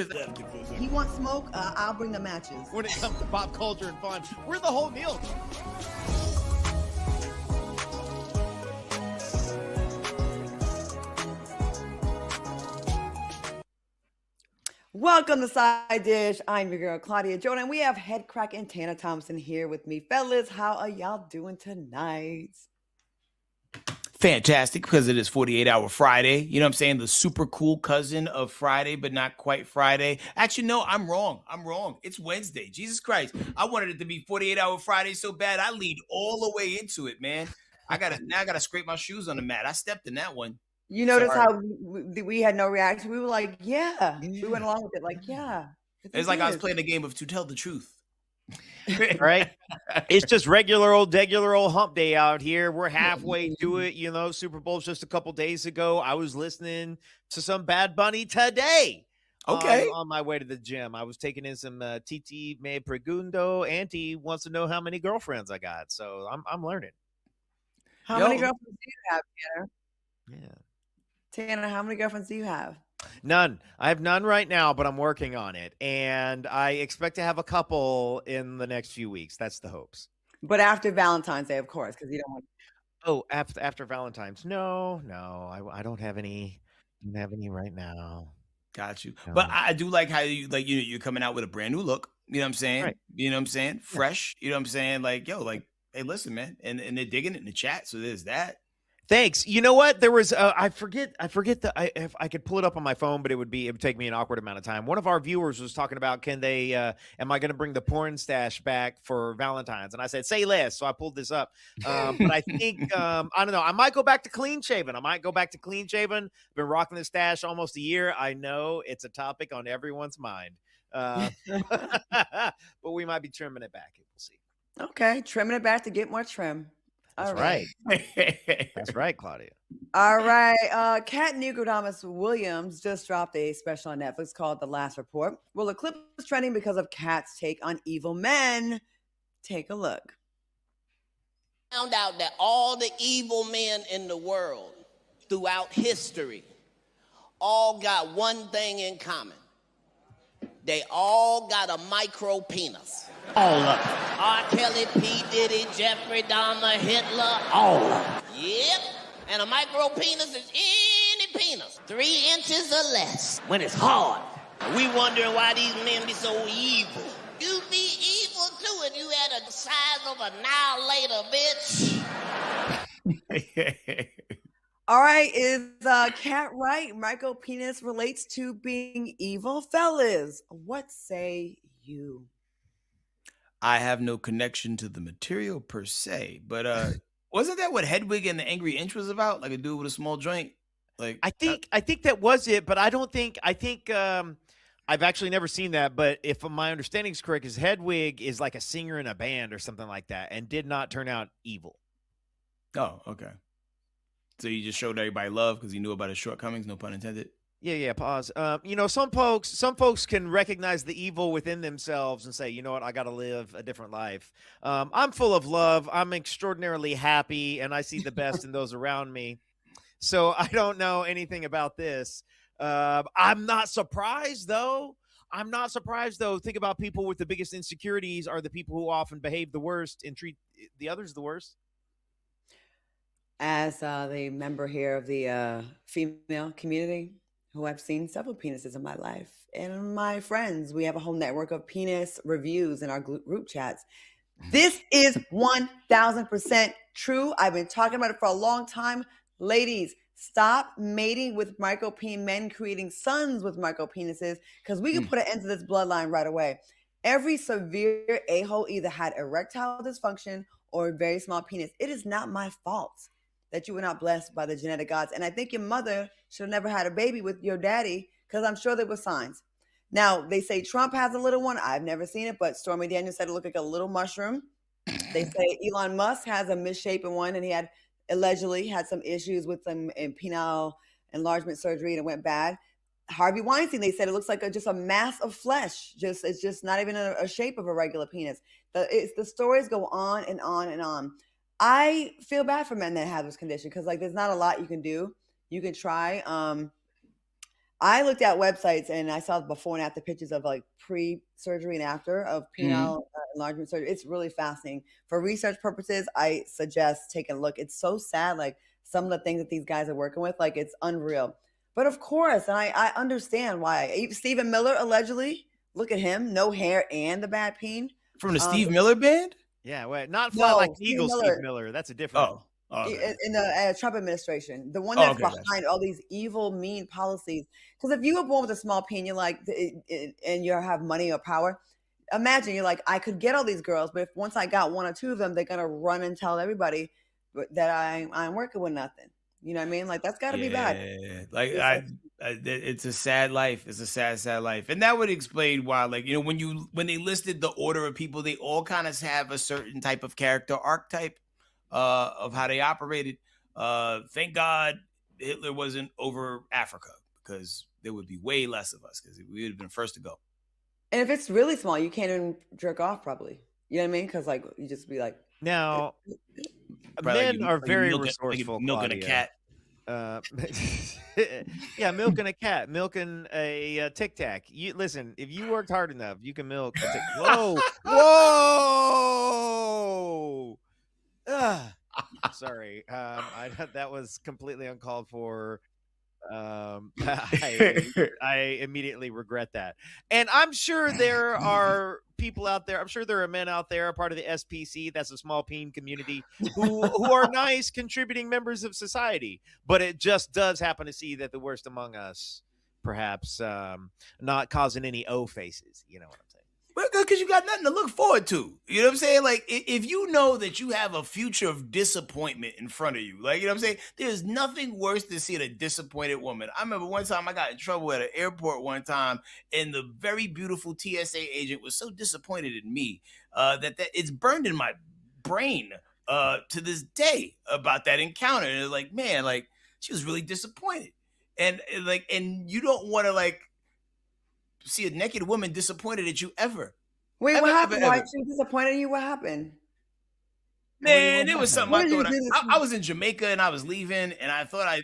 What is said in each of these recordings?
He wants smoke, I'll bring the matches. When it comes to pop culture and fun, we're the whole deal. Welcome to Side Dish. I'm your girl, Claudia Jordan. We have Headkrack and Thomason here with me. Fellas, how are y'all doing tonight? Fantastic, because it is 48-hour Friday. You know what I'm saying? The super cool cousin of Friday, but not quite Friday. Actually, no, I'm wrong. It's Wednesday. Jesus Christ. I wanted it to be 48-hour Friday so bad. I leaned all the way into it, man. Now I gotta scrape my shoes on the mat. I stepped in that one. You notice how we had no reaction? We were like, yeah. We went along with it like, yeah. It's like I was playing a game of To Tell the Truth. Right? It's just regular old hump day out here. We're halfway to it. You know, Super Bowl's just a couple days ago. I was listening to some Bad Bunny today. Okay. On my way to the gym. I was taking in some Titi Me Pregundo. Auntie wants to know how many girlfriends I got. So I'm learning. How many girlfriends do you have, Tanner? Yeah. Tanner, how many girlfriends do you have? None. I have none right now, but I'm working on it. And I expect to have a couple in the next few weeks. That's the hopes. But after Valentine's Day, of course, because you don't want. Oh, after Valentine's. No. I don't have any. Don't have any right now. Got you. No. But I do like how you're coming out with a brand new look. You know what I'm saying? Right. You know what I'm saying? Fresh. You know what I'm saying? Like, hey, listen, man. And they're digging it in the chat. So there's that. Thanks. You know what? There was I forget if I could pull it up on my phone, but it would take me an awkward amount of time. One of our viewers was talking about, am I going to bring the porn stash back for Valentine's? And I said, say less. So I pulled this up. But I think I don't know. I might go back to clean shaven. Been rocking the stash almost a year. I know it's a topic on everyone's mind. But we might be trimming it back. We'll see. Okay, trimming it back to get more trim. That's right. That's right, Claudia. All right. Katt Williams just dropped a special on Netflix called The Last Report. Well, the clip is trending because of Katt's take on evil men. Take a look. Found out that all the evil men in the world throughout history all got one thing in common. They all got a micro penis. All of them. R. Kelly, P. Diddy, Jeffrey Dahmer, Hitler. All of them. Yep. And a micro penis is any penis, 3 inches or less. When it's hard. We wondering why these men be so evil. You be evil too, and you had the size of an annihilator, bitch. All right, is Katt right? Micro penis relates to being evil, fellas. What say you? I have no connection to the material per se, but wasn't that what Hedwig and the Angry Inch was about? Like a dude with a small joint? Like I think that was it, but I think I've actually never seen that, but if my understanding is correct, is Hedwig is like a singer in a band or something like that and did not turn out evil. Oh, okay. So you just showed everybody love because he knew about his shortcomings, no pun intended. Yeah, pause. Some folks can recognize the evil within themselves and say, you know what, I got to live a different life. I'm full of love. I'm extraordinarily happy, and I see the best in those around me. So I don't know anything about this. I'm not surprised, though. Think about people with the biggest insecurities are the people who often behave the worst and treat the others the worst. As the member here of the female community, who I've seen several penises in my life and my friends, we have a whole network of penis reviews in our group chats. This is 1000% true. I've been talking about it for a long time. Ladies, stop mating with micro-penis men, creating sons with micro-penises, because we can put an end to this bloodline right away. Every severe a-hole either had erectile dysfunction or a very small penis. It is not my fault that you were not blessed by the genetic gods. And I think your mother should have never had a baby with your daddy, because I'm sure there were signs. Now, they say Trump has a little one. I've never seen it, but Stormy Daniels said it looked like a little mushroom. They say Elon Musk has a misshapen one, and he had allegedly had some issues with some penile enlargement surgery, and it went bad. Harvey Weinstein, they said it looks like just a mass of flesh. It's just not even a shape of a regular penis. The stories go on and on and on. I feel bad for men that have this condition, because there's not a lot you can do. You can try. I looked at websites and I saw before and after pictures of like pre-surgery and after of penile enlargement surgery. It's really fascinating. For research purposes, I suggest taking a look. It's so sad, like some of the things that these guys are working with, like it's unreal. But of course, and I understand why. Stephen Miller, allegedly, look at him, no hair and the bad peen. From the Steve Miller band? Yeah, wait, not fly like Steve Eagle Miller. Steve Miller. That's a different. Okay. In the Trump administration, the one that's behind all these evil, mean policies. Because if you were born with a small peen, you're like, and you have money or power, imagine you're like, I could get all these girls, but if once I got one or two of them, they're gonna run and tell everybody that I'm working with nothing. You know what I mean? Like that's got to be bad. Like it's a sad life. It's a sad life, and that would explain why. Like when they listed the order of people, they all kind of have a certain type of character archetype of how they operated. Thank God Hitler wasn't over Africa, because there would be way less of us, because we would have been first to go. And if it's really small, you can't even jerk off, probably. You know what I mean? Because like you just be like. Now, men are very resourceful. Milking a cat. Yeah, milking a cat, milking a Tic Tac. You listen. If you worked hard enough, you can milk. Whoa, whoa. Sorry, that was completely uncalled for. I immediately regret that, and I'm sure there are people out there. I'm sure there are men out there, a part of the SPC, that's a small peen community, who are nice, contributing members of society. But it just does happen to see that the worst among us, perhaps, not causing any O faces. You know what I'm saying? Because you got nothing to look forward to. You know what I'm saying? Like, if you know that you have a future of disappointment in front of you, like, you know what I'm saying? There's nothing worse than seeing a disappointed woman. I remember one time I got in trouble at an airport one time, and the very beautiful TSA agent was so disappointed in me that it's burned in my brain to this day about that encounter. And it's like, man, like, she was really disappointed. And you don't want to, like, see a naked woman disappointed at you ever. Wait, what happened? Why she was disappointed in you? What happened? Man, it was something I thought. I was in Jamaica and I was leaving, and I thought I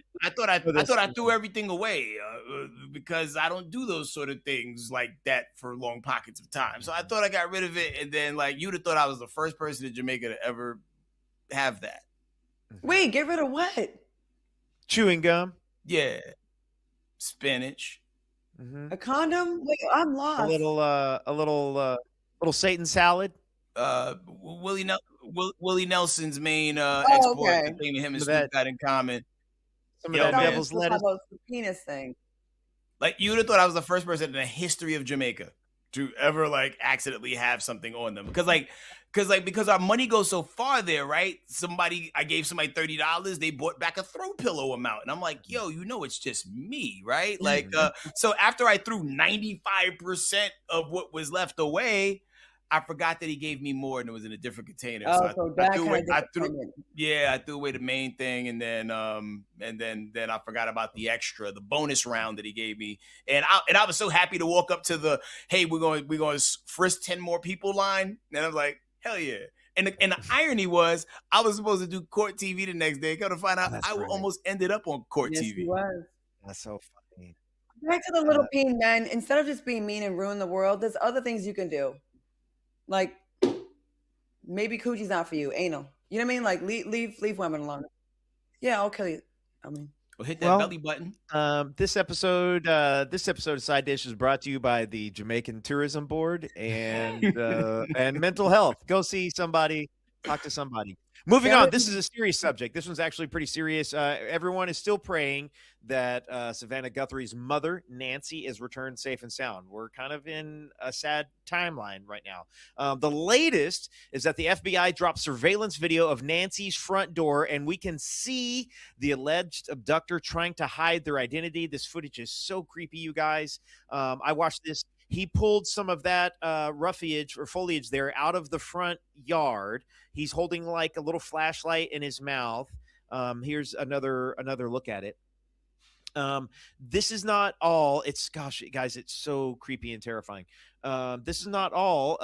threw everything away because I don't do those sort of things like that for long pockets of time. So I thought I got rid of it, and then like you'd have thought I was the first person in Jamaica to ever have that. Wait, get rid of what? Chewing gum. Yeah, spinach. Mm-hmm. A condom? Wait, I'm lost. A little Satan salad. Willie Nelson's main export. Okay. The thing that him and Snoop got in common. Some of that devil's lettuce. The penis thing. Like you would have thought I was the first person in the history of Jamaica to ever like accidentally have something on them, because our money goes so far there, right? I gave somebody $30, they bought back a throw pillow amount, and I'm like, yo, it's just me, right? Like, so after I threw 95% of what was left away, I forgot that he gave me more, and it was in a different container. Oh, so I threw away the main thing, and then I forgot about the extra, the bonus round that he gave me, and I was so happy to walk up to the, hey, we're going to frisk 10 more people line, and I was like, hell yeah. And the irony was, I was supposed to do court TV the next day. Got to find out almost ended up on court TV. He was. That's so funny. Back to the little peen men. Instead of just being mean and ruin the world, there's other things you can do. Like, maybe coochie's not for you, anal. You know what I mean? Like, leave women alone. Yeah, I'll kill you. I mean, well, hit that belly button. This episode of Side Dish is brought to you by the Jamaican Tourism Board and mental health. Go see somebody, talk to somebody. Moving on, this is a serious subject. This one's actually pretty serious. Everyone is still praying that Savannah Guthrie's mother, Nancy, is returned safe and sound. We're kind of in a sad timeline right now. The latest is that the FBI dropped surveillance video of Nancy's front door, and we can see the alleged abductor trying to hide their identity. This footage is so creepy, you guys. I watched this. He pulled some of that roughage or foliage there out of the front yard. He's holding like a little flashlight in his mouth. Here's another look at it. This is not all. It's, gosh, guys, it's so creepy and terrifying. This is not all.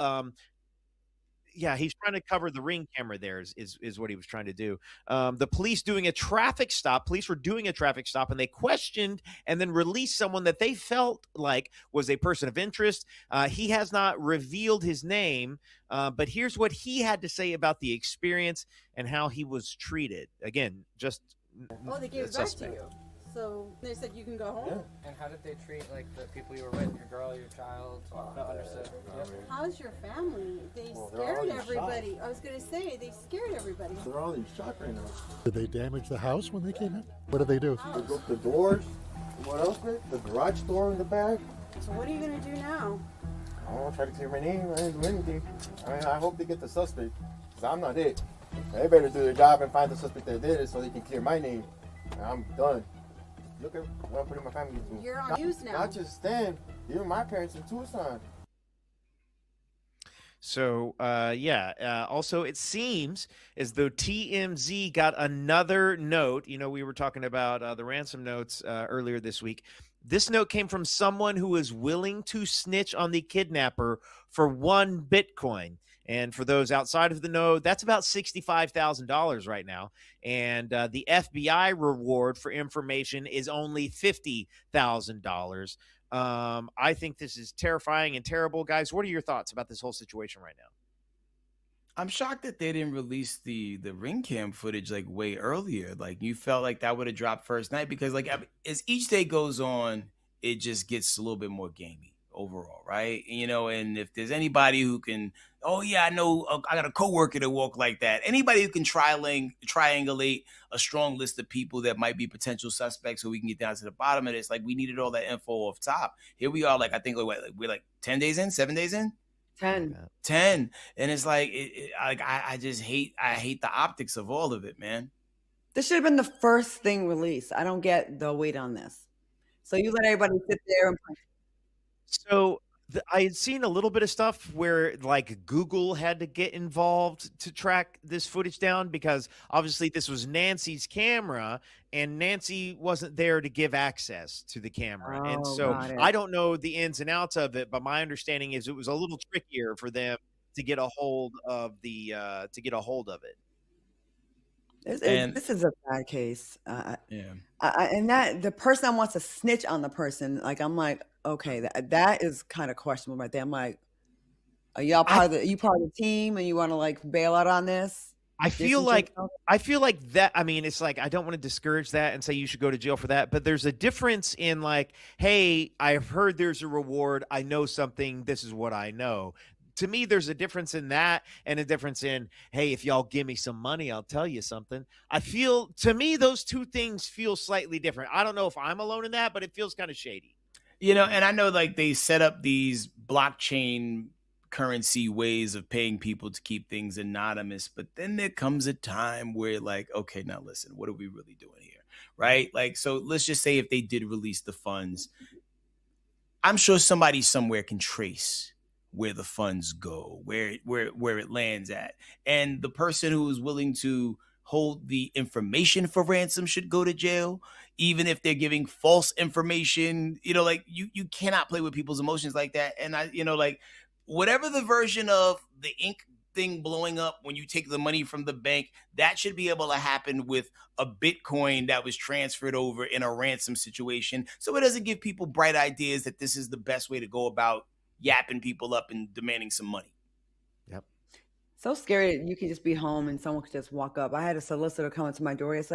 Yeah, he's trying to cover the ring camera there is what he was trying to do. The police doing a traffic stop. Police were doing a traffic stop and they questioned and then released someone that they felt like was a person of interest. He has not revealed his name, but here's what he had to say about the experience and how he was treated. Again, just Oh, they gave it back to you. So they said you can go home? Yeah. And how did they treat like the people you were with, your girl, your child? Not understood. Yep. How's your family? They scared everybody. I was going to say, they scared everybody. They're all in shock right now. Did they damage the house when they came in? What did they do? They broke the doors. What else, man? The garage door in the back. So what are you going to do now? I don't want to try to clear my name. I didn't do anything. I hope they get the suspect, because I'm not it. They better do their job and find the suspect that did it so they can clear my name. I'm done. Look at what I'm putting my family through. You're on news now. Not just them, even my parents in Tucson. So, also, it seems as though TMZ got another note. You know, we were talking about the ransom notes earlier this week. This note came from someone who is willing to snitch on the kidnapper for 1 Bitcoin. And for those outside of the know, that's about $65,000 right now. And the FBI reward for information is only $50,000. I think this is terrifying and terrible. Guys, what are your thoughts about this whole situation right now? I'm shocked that they didn't release the ring cam footage like way earlier. Like you felt like that would have dropped first night because like as each day goes on, it just gets a little bit more gamey overall, right? You know, and if there's anybody who can, oh yeah, I know I got a coworker that walk like that. Anybody who can triangulate a strong list of people that might be potential suspects so we can get down to the bottom of this. Like we needed all that info off top. Here we are, like I think we're like 10 days in, 7 days in. 10. And it's like I hate the optics of all of it, man. This should have been the first thing released. I don't get the weight on this. So you let everybody sit there and play. So I had seen a little bit of stuff where like Google had to get involved to track this footage down because obviously this was Nancy's camera and Nancy wasn't there to give access to the camera. And so I don't know the ins and outs of it, but my understanding is it was a little trickier for them to get a hold of it. This is a bad case. Yeah. And that the person that wants to snitch on the person, like I'm like, okay, that is kind of questionable right there. I'm like, are y'all part of the team and you want to like bail out on this? I feel like that. I mean, it's like I don't want to discourage that and say you should go to jail for that, but there's a difference in like, hey, I've heard there's a reward. I know something. This is what I know. To me, there's a difference in that and a difference in, hey, if y'all give me some money, I'll tell you something. To me, those two things feel slightly different. I don't know if I'm alone in that, but it feels kind of shady. You know, and I know like they set up these blockchain currency ways of paying people to keep things anonymous. But then there comes a time where like, okay, now listen, what are we really doing here? Right? Like, so let's just say if they did release the funds, I'm sure somebody somewhere can trace where the funds go, where it lands at. And the person who is willing to hold the information for ransom should go to jail, even if they're giving false information. You know, like you cannot play with people's emotions like that. And like whatever the version of the ink thing blowing up when you take the money from the bank, that should be able to happen with a Bitcoin that was transferred over in a ransom situation. So it doesn't give people bright ideas that this is the best way to go about yapping people up and demanding some money. Yep. So scary that you could just be home and someone could just walk up. I had a solicitor come into my door. It's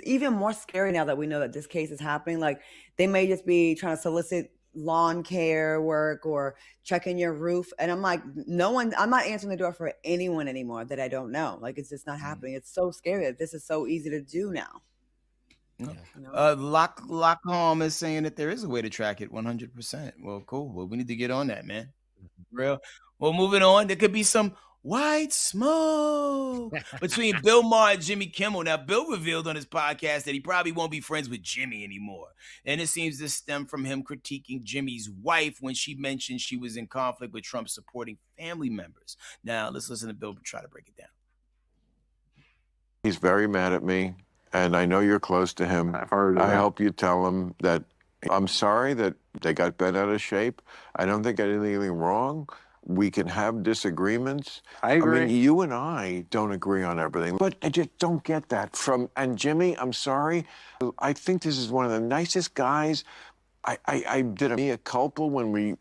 even more scary now that we know that this case is happening. Like they may just be trying to solicit lawn care work or checking your roof. And I'm like, I'm not answering the door for anyone anymore that I don't know. Like it's just not happening. It's so scary that this is so easy to do now. Yeah. You know? Lockham is saying that there is a way to track it 100%. Well, cool. Well, we need to get on that, man. Real. Well, moving on. There could be some white smoke between Bill Maher and Jimmy Kimmel. Now, Bill revealed on his podcast that he probably won't be friends with Jimmy anymore. And it seems to stem from him critiquing Jimmy's wife when she mentioned she was in conflict with Trump supporting family members. Now, let's listen to Bill try to break it down. He's very mad at me. And I know you're close to him. I've heard I hope you tell him that I'm sorry that they got bent out of shape. I don't think I did anything wrong. we can have disagreements. I agree. I mean, you and I don't agree on everything, but I just don't get that from. And Jimmy, I'm sorry. I think this is one of the nicest guys. I did a mea culpa when we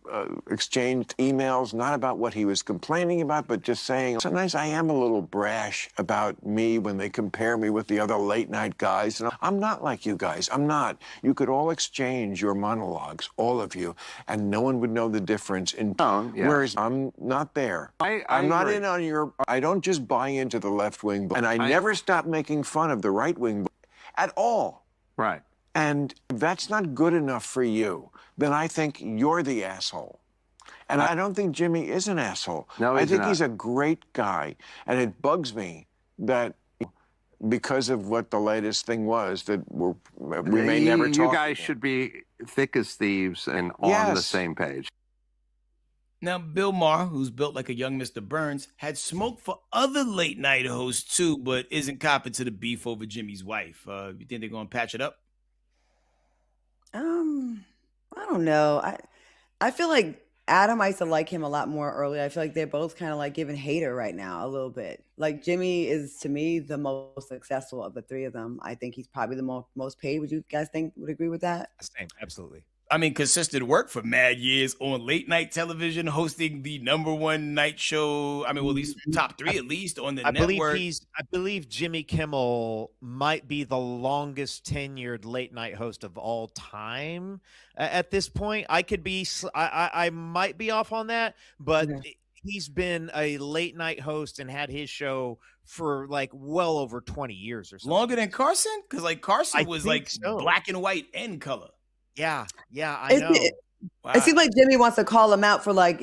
exchanged emails, not about what he was complaining about, but just saying, sometimes I am a little brash about me when they compare me with the other late night guys. And I'm not like you guys. I'm not. You could all exchange your monologues, all of you, and no one would know the difference in tone. Yeah. Whereas I'm not there. I'm not in on your, I don't just buy into the left wing, and I never stop making fun of the right wing at all. Right. And if that's not good enough for you, then I think you're the asshole. And I don't think Jimmy is an asshole. No, I think not. he's a great guy. And it bugs me that because of what the latest thing was, that we may never talk. You guys should be thick as thieves and on the same page. Now, Bill Maher, who's built like a young Mr. Burns, had smoke for other late night hosts too, but isn't copping to the beef over Jimmy's wife. You think they're going to patch it up? I don't know. I feel like Adam, I used to like him a lot more early. I feel like they're both kind of like giving hater right now a little bit. Like Jimmy is, to me, the most successful of the three of them. I think he's probably the most paid. Would you guys would agree with that? Same, absolutely. I mean, consistent work for mad years on late night television, hosting the #1 night show. I mean, well, at least top 3 at least on the network. I believe Jimmy Kimmel might be the longest tenured late night host of all time at this point. I might be off on that, but he's been a late night host and had his show for like well over 20 years or something. Longer than Carson? Because like Carson was like black and white and color. Yeah, I know. Wow. It seems like Jimmy wants to call him out for like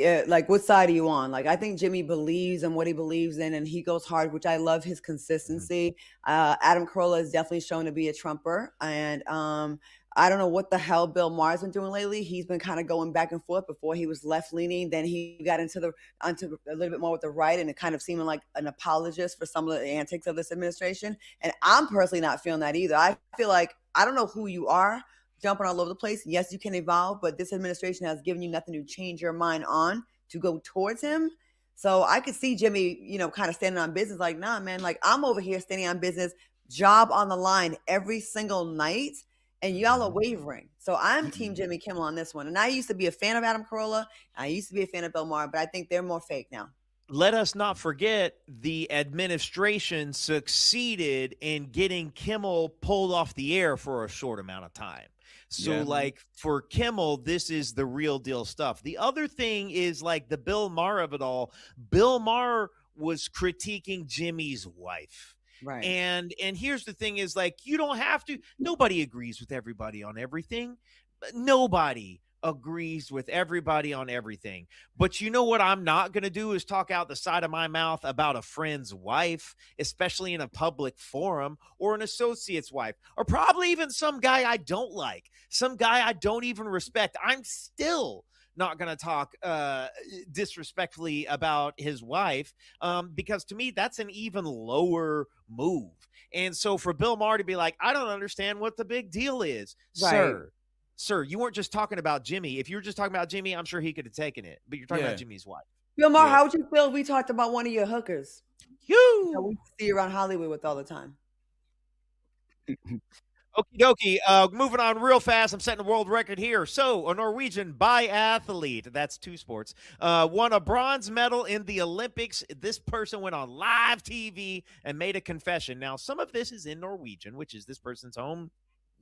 what side are you on? Like, I think Jimmy believes in what he believes in, and he goes hard, which I love his consistency. Adam Carolla is definitely shown to be a Trumper, and I don't know what the hell Bill Maher's been doing lately. He's been kind of going back and forth. Before he was left leaning, then he got onto a little bit more with the right, and it kind of seeming like an apologist for some of the antics of this administration. And I'm personally not feeling that either. I feel like I don't know who you are, jumping all over the place. Yes, you can evolve, but this administration has given you nothing to change your mind on to go towards him. So I could see Jimmy, kind of standing on business like, nah, man, like I'm over here standing on business, job on the line every single night, and y'all are wavering. So I'm Team Jimmy Kimmel on this one. And I used to be a fan of Adam Carolla. I used to be a fan of Bill Maher, but I think they're more fake now. Let us not forget the administration succeeded in getting Kimmel pulled off the air for a short amount of time. So like for Kimmel, this is the real deal stuff. The other thing is like the Bill Maher of it all. Bill Maher was critiquing Jimmy's wife. Right. And here's the thing is like, you don't have to, nobody agrees with everybody on everything. Nobody agrees with everybody on everything. But you know what I'm not going to do is talk out the side of my mouth about a friend's wife, especially in a public forum, or an associate's wife, or probably even some guy I don't like, some guy I don't even respect. I'm still not going to talk disrespectfully about his wife because to me, that's an even lower move. And so for Bill Maher to be like, I don't understand what the big deal is, right. Sir, you weren't just talking about Jimmy. If you were just talking about Jimmy, I'm sure he could have taken it. But you're talking about Jimmy's wife. Bill Maher, how would you feel if we talked about one of your hookers? We see around Hollywood with all the time. Okie dokie. Moving on real fast. I'm setting a world record here. So, a Norwegian biathlete, that's 2 sports, won a bronze medal in the Olympics. This person went on live TV and made a confession. Now, some of this is in Norwegian, which is this person's home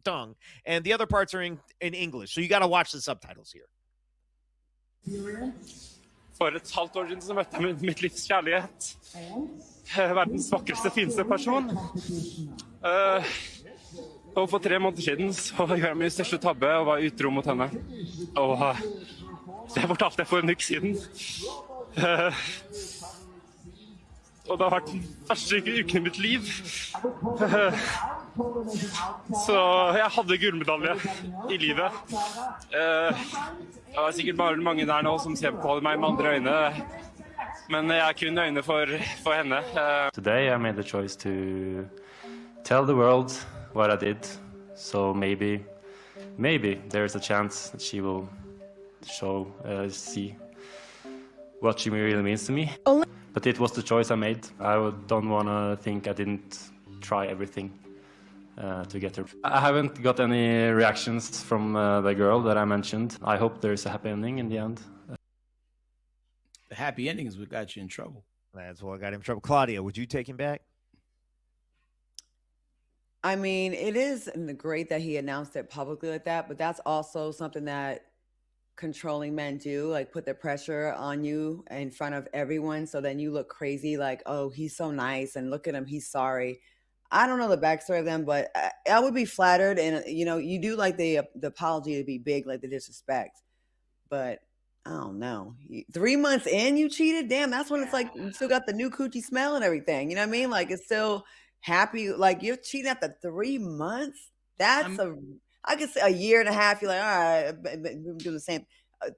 tongue, and the other parts are in English, so you got to watch the subtitles here. For et halvt år siden så møtte jeg mitt livs kjærlighet. Verdens vakreste, fineste person. Og for 3 måneder siden så gjorde jeg min største tabbe og var utro mot henne. Og det fortalte jeg for en uke siden. Og det har vært den verste uken i mitt liv. Så jeg hadde gullmedalje i livet. Det var sikkert bare mange der nå som ser på meg med andre øyne. Men jeg har kun øyne for henne. Today I made the choice to tell the world what I did. So maybe there's a chance that she will see what she really means to me. But it was the choice I made. Don't want to think I didn't try everything to get her. I haven't got any reactions from the girl that I mentioned. I hope there's a happy ending in the end. The happy ending is what got you in trouble. That's what got him in trouble. Claudia, would you take him back? I mean, it is great that he announced it publicly like that, but that's also something that controlling men do, like put the pressure on you in front of everyone, so then you look crazy, like, oh, he's so nice, and look at him, he's sorry. I don't know the backstory of them, but I would be flattered, and you do like the apology to be big, like the disrespect, but I don't know. 3 months in, you cheated? Damn, that's when it's like you still got the new coochie smell and everything. You know what I mean? Like it's still happy. Like you're cheating after 3 months. That's I could say a year and a half. You're like, all right, we do the same.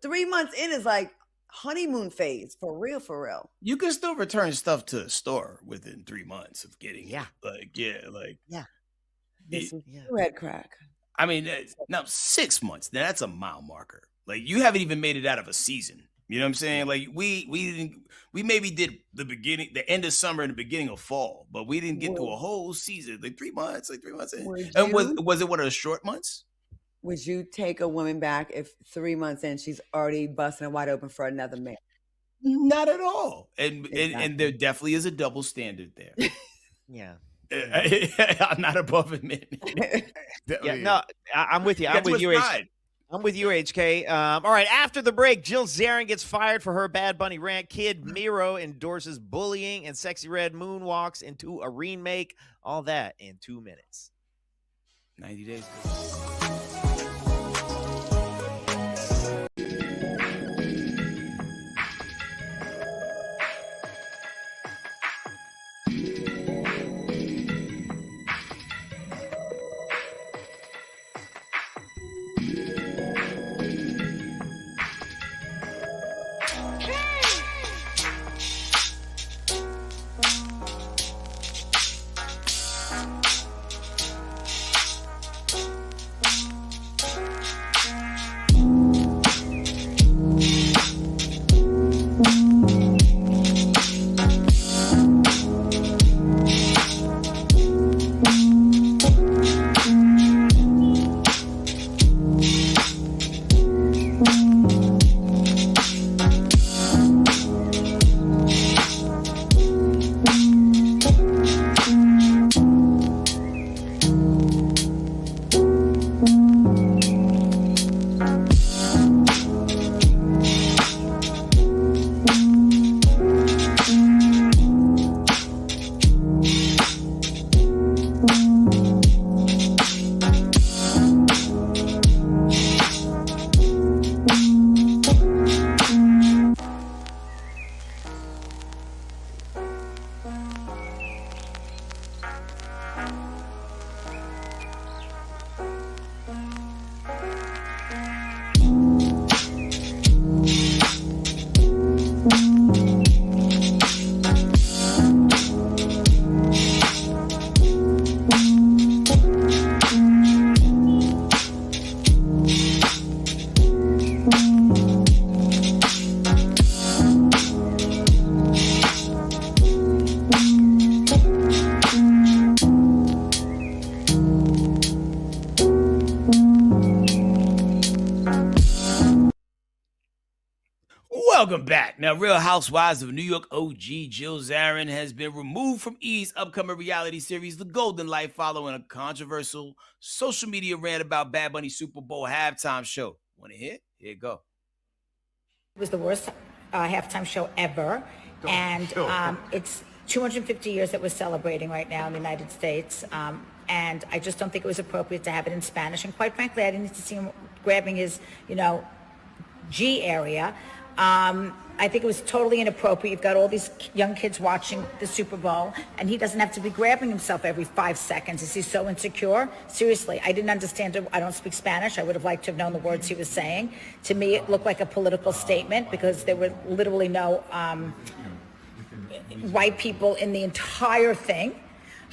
3 months in is like honeymoon phase for real, for real. You can still return stuff to a store within 3 months of getting it. Headkrack. I mean, now 6 months. Now that's a mile marker. Like you haven't even made it out of a season. You know what I'm saying? Like we maybe did the end of summer and the beginning of fall, but we didn't get to a whole season. Like 3 months in. And was it one of the short months? Would you take a woman back if 3 months in she's already busting it wide open for another man? Not at all. And there definitely is a double standard there. Yeah. I'm not above admitting. Yeah, no, I'm with you. I'm with you. I'm with you, HK. All right, after the break, Jill Zarin gets fired for her Bad Bunny rant. Kid Miro endorses bullying, and Sexy Red moonwalks into a remake. All that in 2 minutes. 90 days. Welcome back. Now, Real Housewives of New York OG Jill Zarin has been removed from E's upcoming reality series, The Golden Life, following a controversial social media rant about Bad Bunny's Super Bowl halftime show. Want to hear? Here you go. It was the worst halftime show ever. It's 250 years that we're celebrating right now in the United States. And I just don't think it was appropriate to have it in Spanish. And quite frankly, I didn't need to see him grabbing his, G area. I think it was totally inappropriate. You've got all these young kids watching the Super Bowl, and he doesn't have to be grabbing himself every 5 seconds. Is he so insecure? Seriously, I didn't understand it. I don't speak Spanish. I would have liked to have known the words he was saying. To me, it looked like a political statement because there were literally no white people in the entire thing.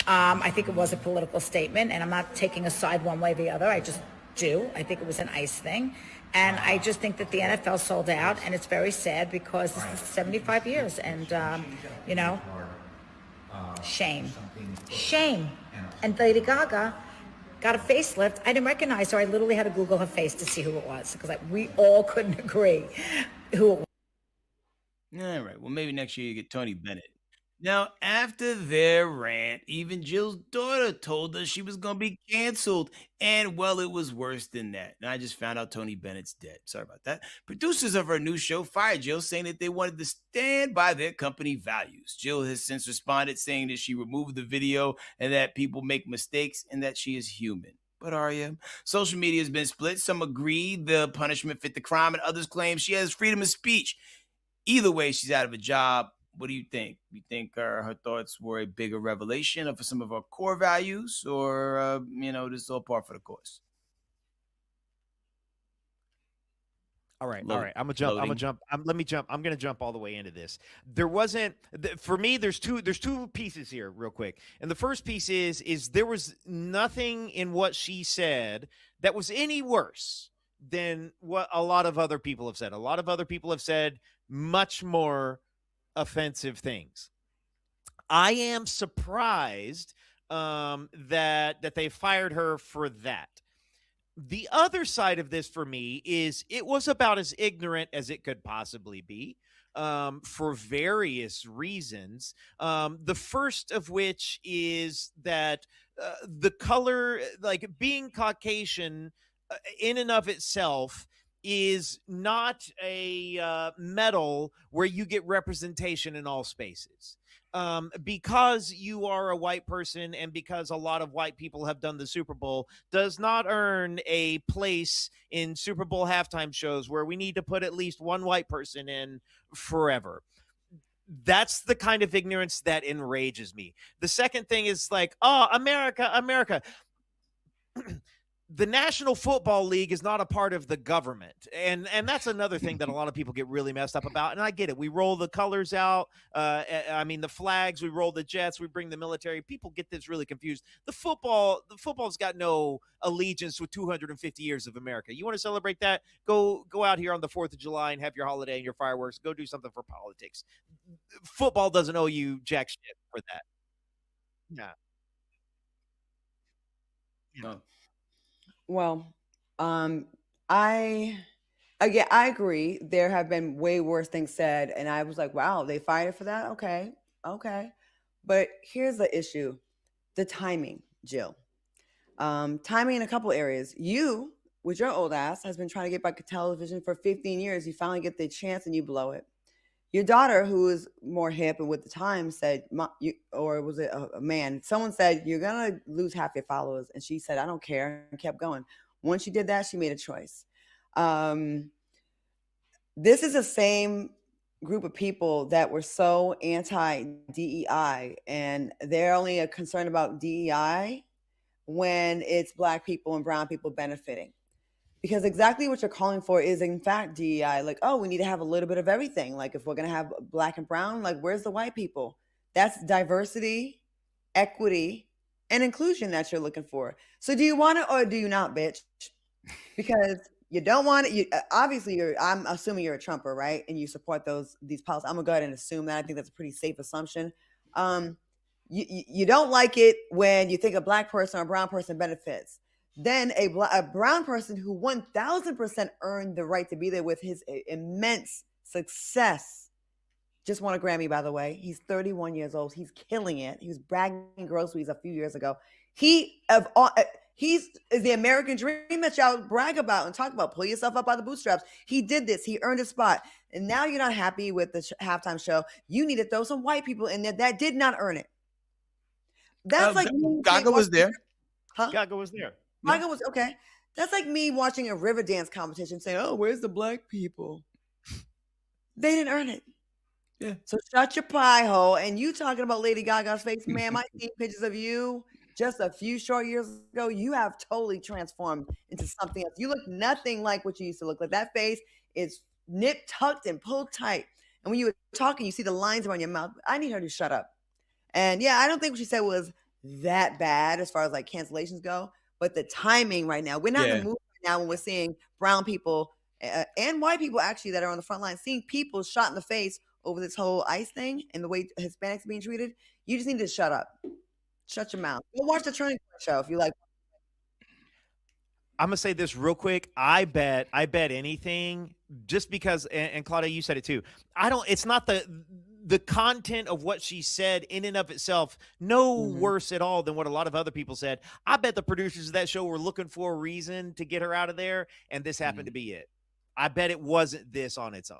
I think it was a political statement, and I'm not taking a side one way or the other. I just do. I think it was an ICE thing. And I just think that the NFL sold out, and it's very sad because this is 75 years, and you know, shame. And Lady Gaga got a facelift. I didn't recognize her. I literally had to Google her face to see who it was because we all couldn't agree who it was. All right. Well, maybe next year you get Tony Bennett. Now, after their rant, even Jill's daughter told us she was going to be canceled. And, well, it was worse than that. And I just found out Tony Bennett's dead. Sorry about that. Producers of her new show fired Jill, saying that they wanted to stand by their company values. Jill has since responded, saying that she removed the video and that people make mistakes and that she is human. But are you? Social media has been split. Some agree the punishment fit the crime, and others claim she has freedom of speech. Either way, she's out of a job. What do you think? You think her thoughts were a bigger revelation of some of her core values, or, this is all part for the course? All right. I'm gonna jump. Let me jump. I'm gonna jump all the way into this. There wasn't for me. There's two pieces here, real quick. And the first piece is there was nothing in what she said that was any worse than what a lot of other people have said. A lot of other people have said much more offensive things. I am surprised that they fired her for that. The other side of this for me is it was about as ignorant as it could possibly be for various reasons. The first of which is that the color, like being Caucasian in and of itself, is not a medal where you get representation in all spaces. Because you are a white person and because a lot of white people have done the Super Bowl does not earn a place in Super Bowl halftime shows where we need to put at least one white person in forever. That's the kind of ignorance that enrages me. The second thing is like, oh, America. The National Football League is not a part of the government. And that's another thing that a lot of people get really messed up about. And I get it. We roll the colors out. The flags, we roll the jets, we bring the military. People get this really confused. The football's got no allegiance with 250 years of America. You want to celebrate that? Go out here on the 4th of July and have your holiday and your fireworks. Go do something for politics. Football doesn't owe you jack shit for that. Yeah. No. Well, I agree. There have been way worse things said, and I was like, wow, they fired her for that? Okay. But here's the issue. The timing, Jill. Timing in a couple areas. You, with your old ass, has been trying to get back to television for 15 years. You finally get the chance and you blow it. Your daughter, who is more hip and with the time, said, or was it a man? Someone said, you're going to lose half your followers. And she said, I don't care, and kept going. Once she did that, she made a choice. This is the same group of people that were so anti-DEI, and they're only concerned about DEI when it's Black people and brown people benefiting. Because exactly what you're calling for is, in fact, DEI. Like, oh, we need to have a little bit of everything. Like, if we're going to have Black and brown, like, where's the white people? That's diversity, equity, and inclusion that you're looking for. So do you want it or do you not, bitch? Because you don't want it. Obviously, I'm assuming you're a Trumper, right? And you support these policies. I'm going to go ahead and assume that. I think that's a pretty safe assumption. You don't like it when you think a Black person or a brown person benefits. Then a brown person who 1,000% earned the right to be there with his immense success. Just won a Grammy, by the way. He's 31 years old. He's killing it. He was bragging groceries a few years ago. He's the American dream that y'all brag about and talk about. Pull yourself up by the bootstraps. He did this. He earned a spot. And now you're not happy with the halftime show. You need to throw some white people in there that did not earn it. That's like Gaga was there. Huh? Gaga was there. Gaga was okay. That's like me watching a river dance competition saying, oh, where's the Black people? They didn't earn it. Yeah. So shut your pie hole. And you talking about Lady Gaga's face, ma'am, I see pictures of you just a few short years ago. You have totally transformed into something else. You look nothing like what you used to look like. That face is nipped, tucked, and pulled tight. And when you were talking, you see the lines around your mouth. I need her to shut up. And yeah, I don't think what she said was that bad as far as like cancellations go. But the timing right now, we're not in the mood right now when we're seeing brown people and white people actually that are on the front line, seeing people shot in the face over this whole ICE thing and the way Hispanics are being treated. You just need to shut up. Shut your mouth. Go watch the Turning Point show if you like. I'm gonna say this real quick. I bet anything, just because, and Claudia, you said it too. It's not the content of what she said in and of itself no worse at all than what a lot of other people said. I bet the producers of that show were looking for a reason to get her out of there, and this happened to be it. I bet it wasn't this on its own.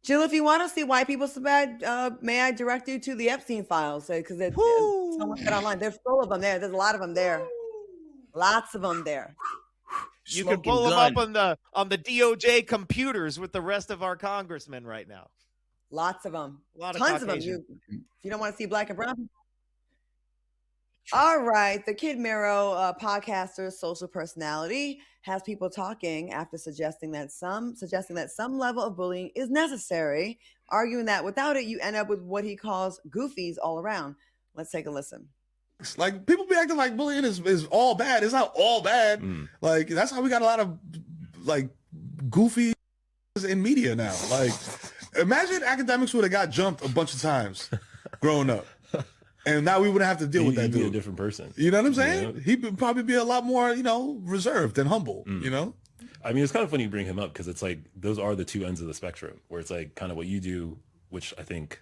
Jill, if you want to see white people so bad, may I direct you to the Epstein files? Because someone got online. There's full of them there. There's a lot of them there. Lots of them there. You can pull them up on the DOJ computers with the rest of our congressmen right now. Lots of them. Tons of them. If you don't want to see black and brown people. All right. The Kid Mero podcaster, social personality, has people talking after suggesting that some level of bullying is necessary, arguing that without it, you end up with what he calls goofies all around. Let's take a listen. Like, people be acting like bullying is all bad. It's not all bad. Like, that's how we got a lot of like goofy in media now. Like, imagine academics would have got jumped a bunch of times growing up, and now we wouldn't have to deal with that dude. He'd be a different person. You know what I'm saying? Yeah. He'd probably be a lot more, reserved and humble. You know. I mean, it's kind of funny you bring him up because it's like those are the two ends of the spectrum, where it's like kind of what you do, which I think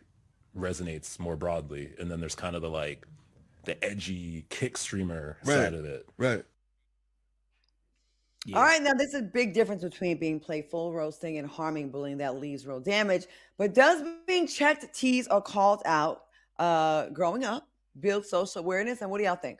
resonates more broadly, and then there's kind of the edgy kick streamer side of it. Right. Yeah. All right, now there's a big difference between being playful, roasting, and harming bullying that leaves real damage. But does being checked, teased, or called out growing up build social awareness? And what do y'all think?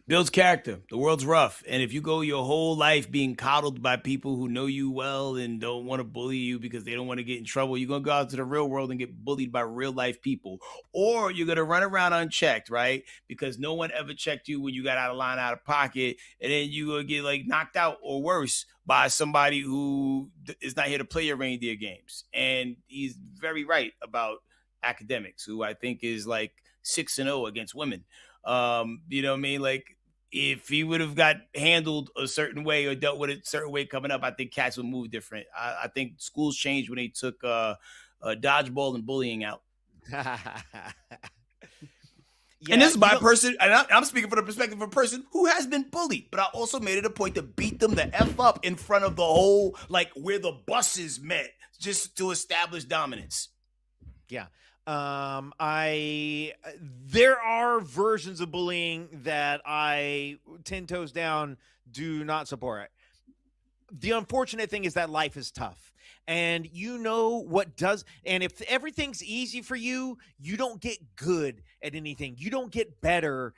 Builds character. The world's rough. And if you go your whole life being coddled by people who know you well and don't want to bully you because they don't want to get in trouble, you're going to go out to the real world and get bullied by real life people. Or you're going to run around unchecked, right? Because no one ever checked you when you got out of line, out of pocket. And then you're going to get knocked out or worse by somebody who is not here to play your reindeer games. And he's very right about academics, who I think is 6-0 against women. You know what I mean? If he would have got handled a certain way or dealt with it a certain way coming up, I think cats would move different. I think schools changed when they took dodgeball and bullying out. And this is by a person, and I'm speaking from the perspective of a person who has been bullied, but I also made it a point to beat them the F up in front of the whole, where the buses met, just to establish dominance. Yeah. There are versions of bullying that I 10 toes down do not support. The unfortunate thing is that life is tough, and and if everything's easy for you, you don't get good at anything. You don't get better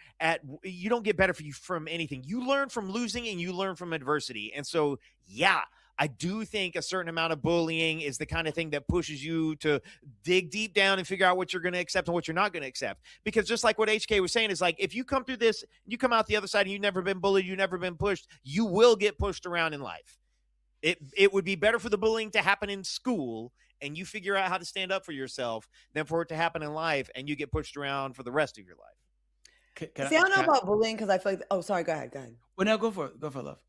from anything. You learn from losing and you learn from adversity. And so, yeah, I do think a certain amount of bullying is the kind of thing that pushes you to dig deep down and figure out what you're going to accept and what you're not going to accept. Because just like what HK was saying, is if you come through this, you come out the other side and you've never been bullied, you've never been pushed, you will get pushed around in life. It would be better for the bullying to happen in school and you figure out how to stand up for yourself than for it to happen in life and you get pushed around for the rest of your life. I don't know about bullying because I feel oh, sorry, go ahead. Well, now go for it, love.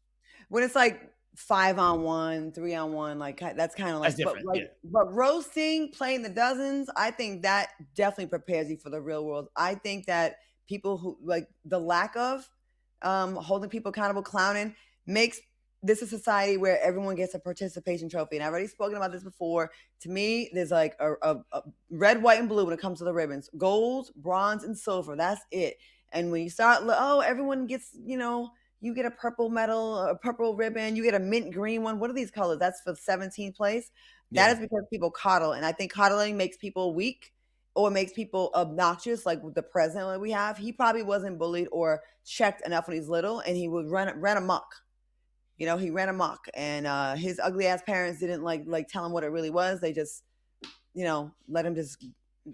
When it's 5-on-1, 3-on-1, that's kind of that's different. But roasting, playing the dozens, I think that definitely prepares you for the real world. I think that people who the lack of holding people accountable, clowning, makes this a society where everyone gets a participation trophy. And I've already spoken about this before. To me, there's a red, white, and blue when it comes to the ribbons: gold, bronze, and silver. That's it. And when you start, everyone gets, you get a purple medal, a purple ribbon, you get a mint green one. What are these colors? That's for 17th place. That is because people coddle. And I think coddling makes people weak or makes people obnoxious, like with the president that we have. He probably wasn't bullied or checked enough when he's little, and he would run amok. He ran amok, and his ugly ass parents didn't tell him what it really was. They just, let him just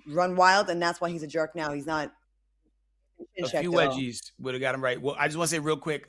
run wild. And that's why he's a jerk now. He's not A few wedgies would have got him right. Well, I just want to say real quick,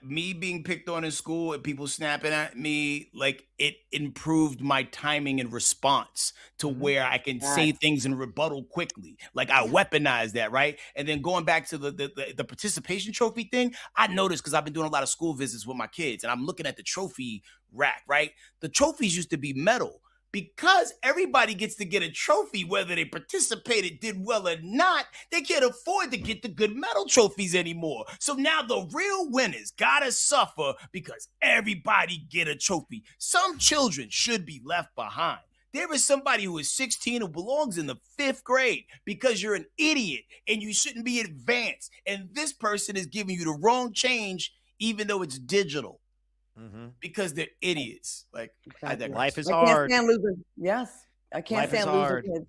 me being picked on in school and people snapping at me, like it improved my timing and response to where I can say things and rebuttal quickly. Like I weaponized that, right? And then going back to the participation trophy thing, I noticed because I've been doing a lot of school visits with my kids and I'm looking at the trophy rack, right? The trophies used to be metal. Because everybody gets to get a trophy, whether they participated, did well or not, they can't afford to get the good medal trophies anymore. So now the real winners gotta suffer because everybody get a trophy. Some children should be left behind. There is somebody who is 16 who belongs in the 5th grade because you're an idiot and you shouldn't be advanced. And this person is giving you the wrong change, even though it's digital. Because they're idiots. Like life is hard. I can't stand losing. Yes, I can't stand losing kids.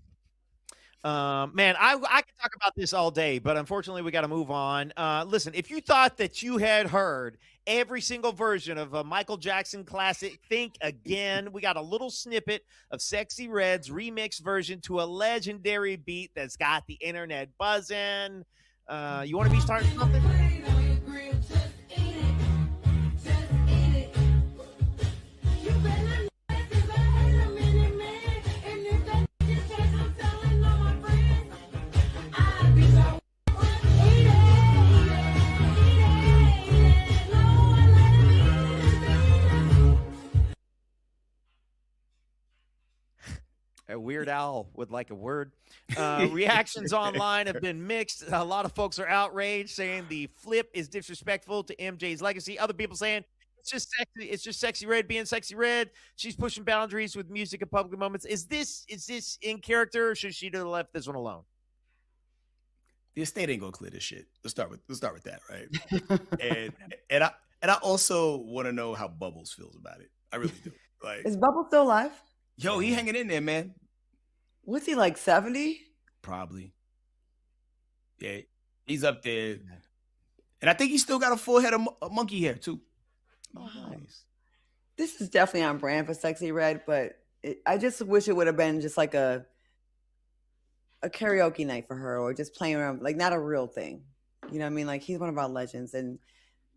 Man, I could talk about this all day, but unfortunately we got to move on. Listen, if you thought that you had heard every single version of a Michael Jackson classic, think again. We got a little snippet of Sexy Red's remix version to a legendary beat that's got the internet buzzing. You want to be starting something? A Weird Al with like a word. Reactions online have been mixed. A lot of folks are outraged, saying the flip is disrespectful to MJ's legacy. Other people saying it's just sexy. It's just Sexy Red being Sexy Red. She's pushing boundaries with music and public moments. Is this in character, or should she have left this one alone? The estate ain't gonna clear this shit. Let's start with that, right? and I also want to know how Bubbles feels about it. I really do. Like, is Bubbles still alive? Yo, he hanging in there, man. What's he, like 70? Probably. Yeah, he's up there. And I think he's still got a full head of monkey hair, too. Oh, nice. This is definitely on brand for Sexy Red, but I just wish it would have been just like a karaoke night for her, or just playing around, like not a real thing. You know what I mean? Like, he's one of our legends. And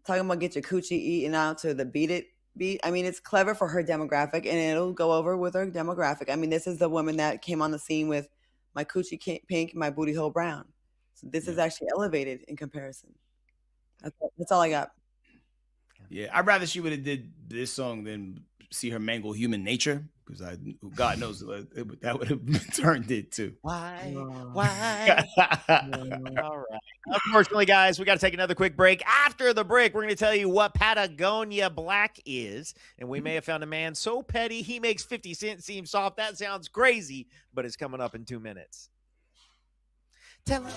talking about get your coochie eaten out to the Beat It beat. I mean, it's clever for her demographic, and it'll go over with her demographic. I mean, this is the woman that came on the scene with my coochie pink, my booty hole brown. So this is actually elevated in comparison. That's all I got. Yeah, I'd rather she would have did this song than see her mangle Human Nature, because God knows that would have turned it too. Why? All right. Unfortunately, guys, we got to take another quick break. After the break, we're going to tell you what Patagonia Black is, and we may have found a man so petty he makes 50 Cent seem soft. That sounds crazy, but it's coming up in 2 minutes. Tell him.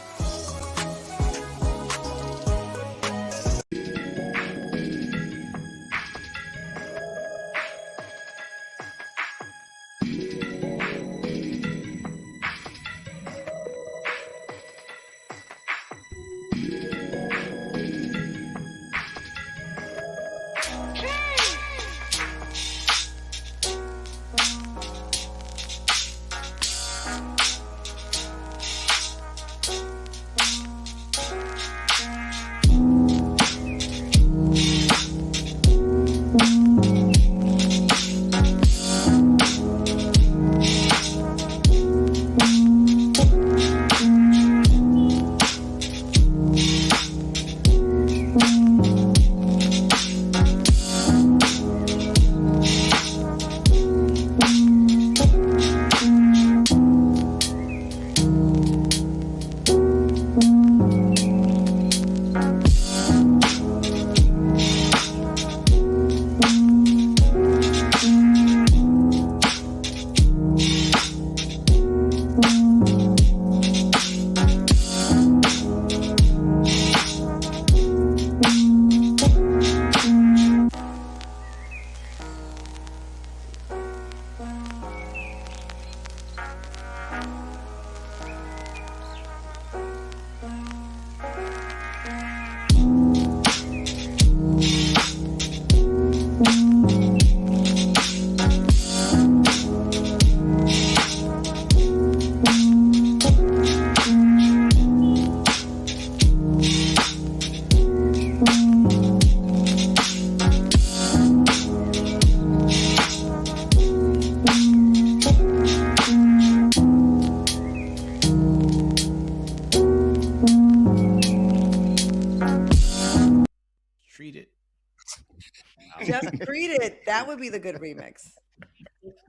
That would be the good remix.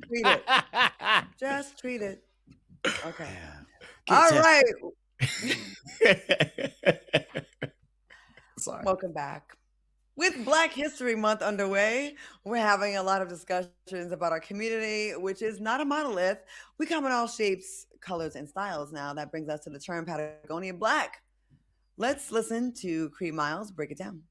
Treat it. Just treat it. Okay. All right. Sorry. Welcome back. With Black History Month underway, we're having a lot of discussions about our community, which is not a monolith. We come in all shapes, colors, and styles now. That brings us to the term Patagonian Black. Let's listen to Cree Miles break it down.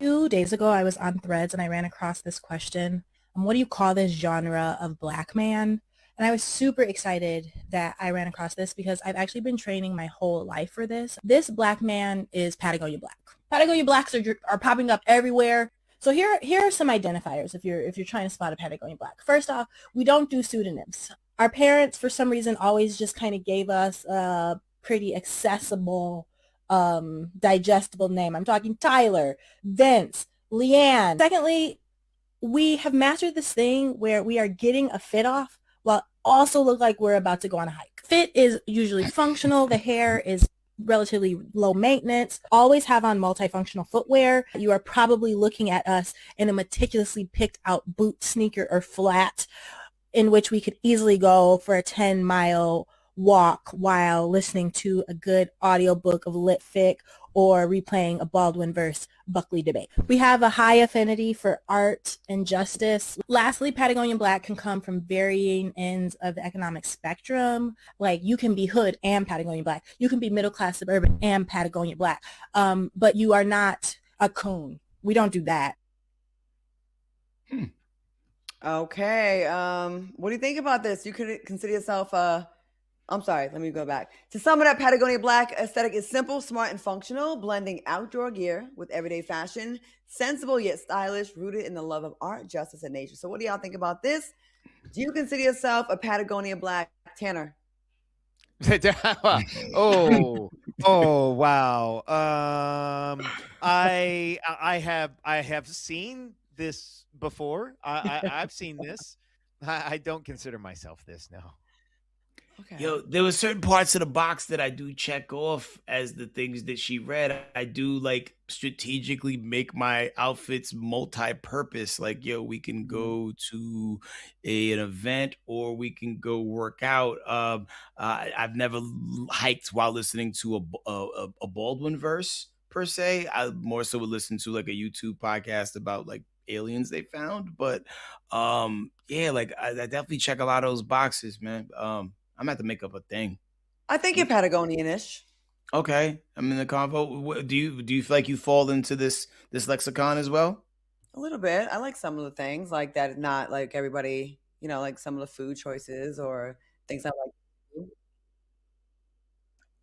2 days ago, I was on Threads and I ran across this question. What do you call this genre of Black man? And I was super excited that I ran across this because I've actually been training my whole life for this. This Black man is Patagonia Black. Patagonia Blacks are popping up everywhere. So here are some identifiers if you're trying to spot a Patagonia Black. First off, we don't do pseudonyms. Our parents, for some reason, always just kind of gave us a pretty accessible, digestible name. I'm talking Tyler, Vince, Leanne. Secondly, we have mastered this thing where we are getting a fit off while also look like we're about to go on a hike. Fit is usually functional. The hair is relatively low maintenance. Always have on multifunctional footwear. You are probably looking at us in a meticulously picked out boot, sneaker, or flat in which we could easily go for a 10-mile walk while listening to a good audiobook of Lit Fic or replaying a Baldwin versus Buckley debate. We have a high affinity for art and justice. Lastly, Patagonian Black can come from varying ends of the economic spectrum. Like you can be hood and Patagonian Black. You can be middle class suburban and Patagonian Black. But you are not a coon. We don't do that. Okay. What do you think about this? You could consider yourself I'm sorry, let me go back. To sum it up, Patagonia Black aesthetic is simple, smart, and functional, blending outdoor gear with everyday fashion, sensible yet stylish, rooted in the love of art, justice, and nature. So what do y'all think about this? Do you consider yourself a Patagonia Black, Tanner? Oh wow. I have seen this before. I've seen this. I don't consider myself this, no. Okay. Yo, there were certain parts of the box that I do check off as the things that she read. I do like strategically make my outfits multi-purpose. Like, yo, we can go to an event or we can go work out. I've never hiked while listening to a Baldwin verse per se. I more so would listen to like a YouTube podcast about like aliens they found. But yeah, like I definitely check a lot of those boxes, man. I'm gonna have to make up a thing. I think you're Patagonian-ish. Okay, I'm in the convo. Do you feel like you fall into this lexicon as well? A little bit. I like some of the things like that. Not like everybody, like some of the food choices or things I like.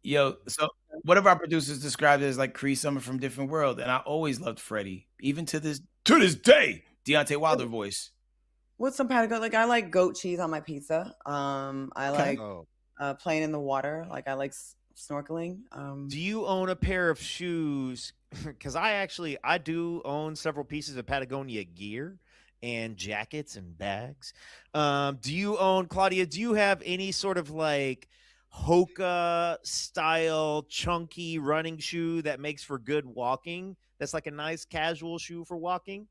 Yo, so one of our producers described it as like Cree Summer from Different World, and I always loved Freddie, even to this day. Deontay Wilder voice. What's some Patagonia? Like I like goat cheese on my pizza. I like playing in the water. Like I like snorkeling. Do you own a pair of shoes? Because I do own several pieces of Patagonia gear and jackets and bags. Do you own, Claudia? Do you have any sort of like Hoka style chunky running shoe that makes for good walking? That's like a nice casual shoe for walking.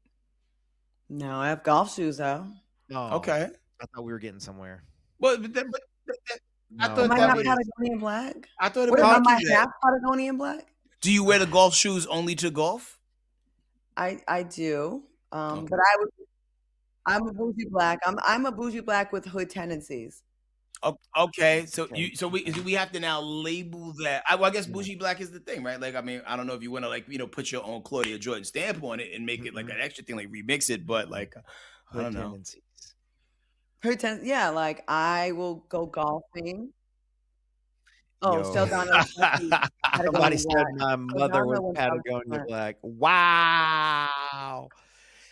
No, I have golf shoes though. Oh, okay. I thought we were getting somewhere. But I thought am I that not was Patagonian Black? I thought it What was about my half Patagonian Black? Do you wear the golf shoes only to golf? I do. Okay. But I'm a bougie black. I'm a bougie black with hood tendencies. Okay, so we have to now label that. I guess bougie black is the thing, right? Like, I mean, I don't know if you want to like put your own Claudia Jordan stamp on it and make it like an extra thing, like remix it, but like I don't know. Yeah, like I will go golfing. Oh, Sheldon. Somebody said my mother was Patagonia Black. Wow.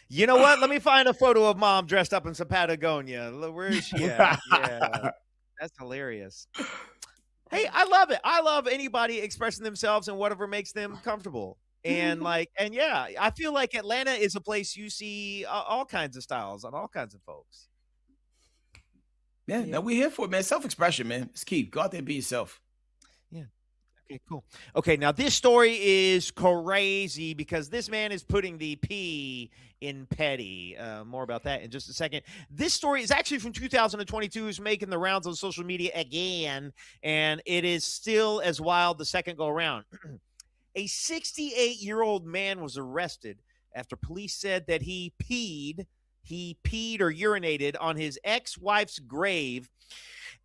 You know what? Let me find a photo of mom dressed up in some Patagonia. Where is she at? Yeah. That's hilarious. Hey, I love it. I love anybody expressing themselves and whatever makes them comfortable. And yeah, I feel like Atlanta is a place you see all kinds of styles on all kinds of folks. Yeah, no, we're here for it, man. Self-expression, man. It's key. Go out there and be yourself. Yeah. Okay, cool. Okay, now this story is crazy because this man is putting the P in petty. More about that in just a second. This story is actually from 2022. Is making the rounds on social media again, and it is still as wild the second go around. A 68-year-old man was arrested after police said that he peed or urinated on his ex-wife's grave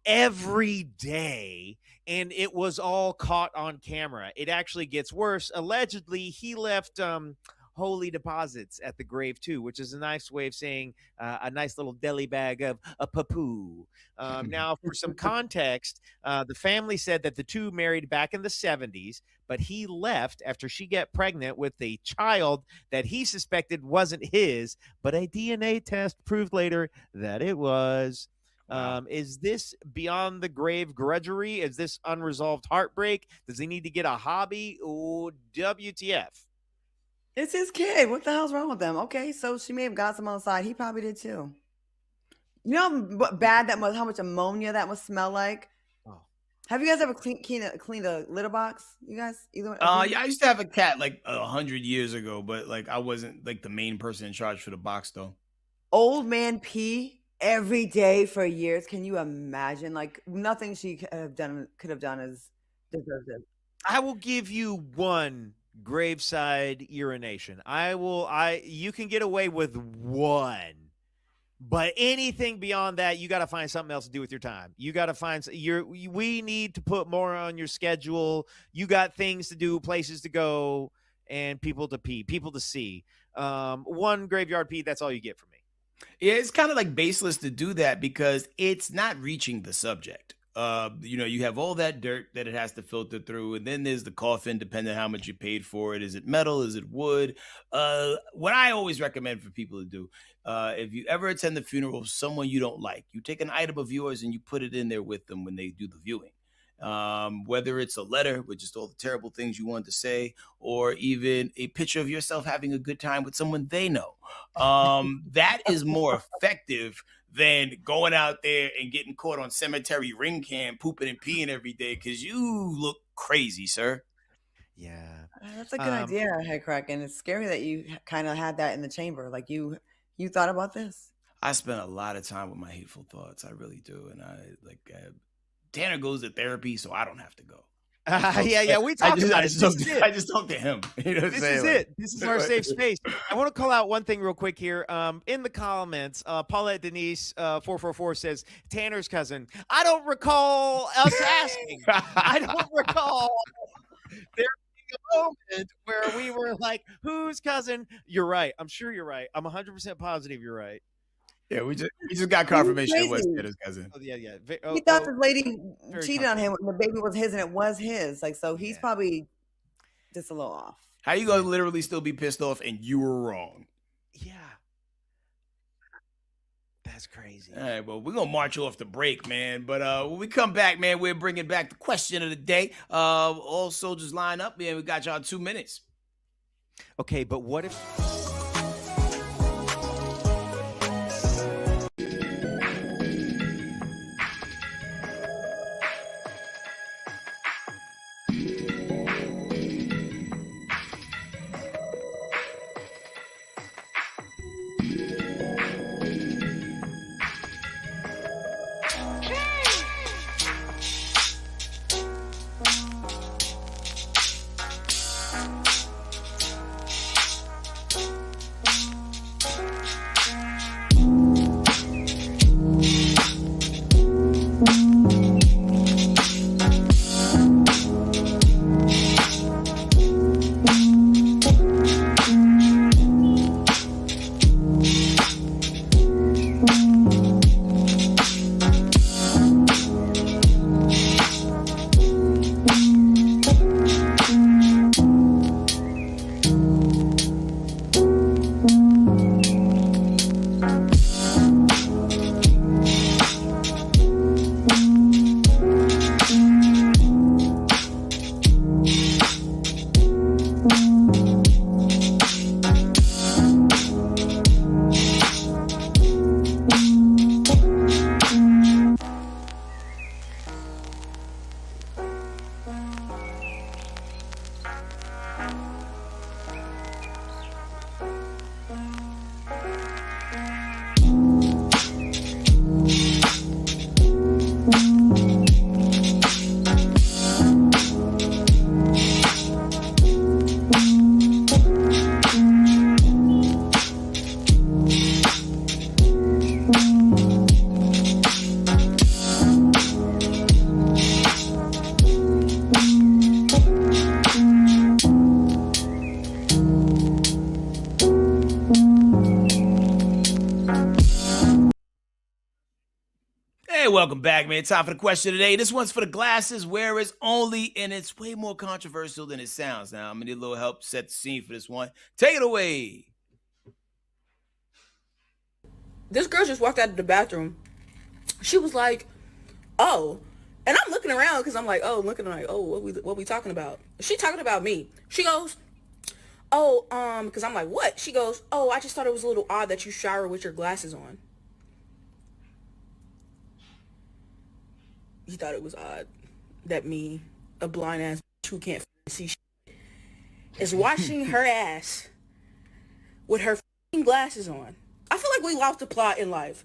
every day, and it was all caught on camera. It actually gets worse. Allegedly, he left holy deposits at the grave too, which is a nice way of saying a nice little deli bag of a poo. Now, for some context, the family said that the two married back in the 70s, but he left after she got pregnant with a child that he suspected wasn't his, but a DNA test proved later that it was. Is this beyond the grave grudgery? Is this unresolved heartbreak? Does he need to get a hobby? Ooh, WTF. It's his kid. What the hell's wrong with them? Okay, so she may have got some on the side. He probably did too. You know what bad that was? How much ammonia that must smell like? Oh. Have you guys ever cleaned a litter box? You guys either? Yeah, I used to have a cat like 100 years ago, but like I wasn't like the main person in charge for the box though. Old man pee every day for years. Can you imagine? Like nothing she could have done as deserves it. I will give you one graveside urination. You can get away with one, but anything beyond that, you got to find something else to do with your time. You got to find we need to put more on your schedule. You got things to do, places to go, and people to pee, people to see. One graveyard pee, that's all you get from me. Yeah, it's kind of like baseless to do that because it's not reaching the subject. You have all that dirt that it has to filter through, and then there's the coffin, depending on how much you paid for it. Is it metal? Is it wood? What I always recommend for people to do, if you ever attend the funeral of someone you don't like, you take an item of yours and you put it in there with them when they do the viewing. Whether it's a letter with just all the terrible things you want to say, or even a picture of yourself having a good time with someone they know. That is more effective than going out there and getting caught on cemetery ring cam, pooping and peeing every day because you look crazy, sir. Yeah. That's a good idea, Headkrack, and it's scary that you kind of had that in the chamber. Like you thought about this. I spend a lot of time with my hateful thoughts. I really do. And Tanner goes to therapy, so I don't have to go. Yeah, we talked about it. I just talk to him. You know what I'm saying? This is it. This is our safe space. I want to call out one thing real quick here. In the comments, Paulette Denise 444 says, Tanner's cousin. I don't recall us asking. I don't recall there being a moment where we were like, whose cousin? You're right. I'm sure you're right. I'm 100% positive you're right. Yeah, we just got confirmation it was Tanner's cousin. Oh, yeah. He thought this lady cheated on him when the baby was his and it was his. Like, so he's probably just a little off. How you gonna literally still be pissed off and you were wrong? Yeah. That's crazy. All right, well, we're going to march off the break, man. But when we come back, man, we're bringing back the question of the day. All soldiers line up, man. We got y'all 2 minutes. Okay, but what if... Hey, welcome back, man. Time for the question today. This one's for the glasses wearers only, and it's way more controversial than it sounds. Now, I'm going to need a little help set the scene for this one. Take it away. This girl just walked out of the bathroom. She was like, oh. And I'm looking around because I'm like, oh, what we talking about? She talking about me. She goes, oh, because I'm like, what? She goes, oh, I just thought it was a little odd that you shower with your glasses on. You thought it was odd that me, a blind ass who can't see shit, is washing her ass with her glasses on. I feel like we lost the plot in life.